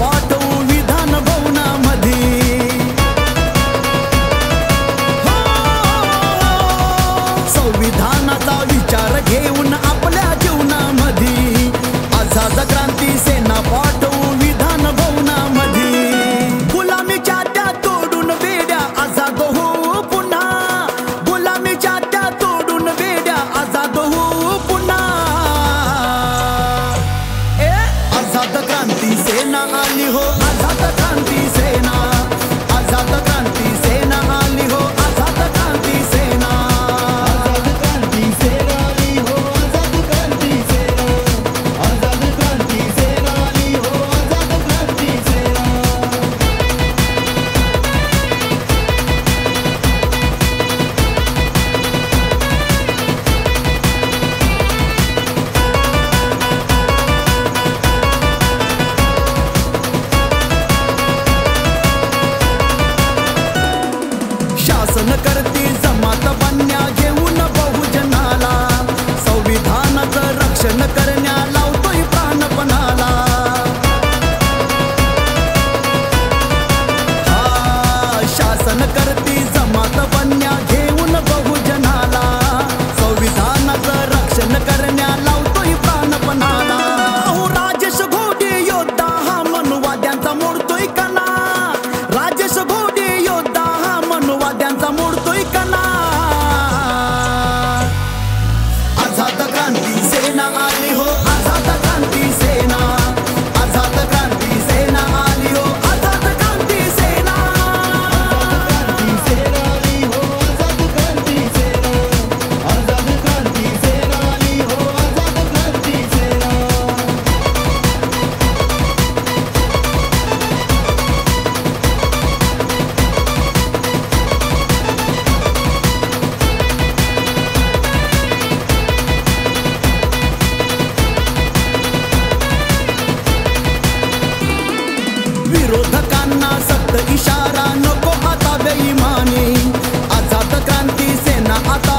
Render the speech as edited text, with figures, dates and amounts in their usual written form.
पाठवू विधान भवनामध्ये। संविधानाचा विचार घेऊन आपल्या जीवनामध्ये आझाद क्रांती सेना पाठवू विधान भवनामध्ये। गुलामीच्या त्या तोडून बेड्या आझाद होऊ पुन्हा, गुलामीच्या त्या तोडून बेड्या आझाद होऊ पुन्हा। आझाद क्रांती सेना आली हो, आझाद क्रांती सेना, आझाद क्रांती सेना आली हो, आझाद क्रांती सेना। आझाद क्रांती सेना आली हो, आझाद क्रांती सेना, आझाद क्रांती सेना आली हो, आझाद क्रांती सेना। शासन करती जमात बन्या घेऊन बहुजनाला, संविधानाचं रक्षण करण्या लावतोय प्राणपणाला। शासन करती जमात बन्या घेऊन बहुजनाला, संविधानाचं रक्षण करण्या लावतोय प्राणपणाला। राजेश घोडे योद्धा हा मनुवाद्यांचा मोडतोय कणा, राजेश घोडे योद्धा हा मनुवाद्यांचा मोडतोय कणा। आझाद क्रांती सेना आली हो, आझाद क्रांती सेना, आझाद क्रांती सेना आली हो, आझाद क्रांती सेना। क्रांती सेना आली हो, आझाद क्रांती सेना, आझाद क्रांती सेना आली हो, आझाद क्रांती सेना। विरोधकांना सक्त इशारा नको आता बेईमानी, आझाद क्रांती सेना आता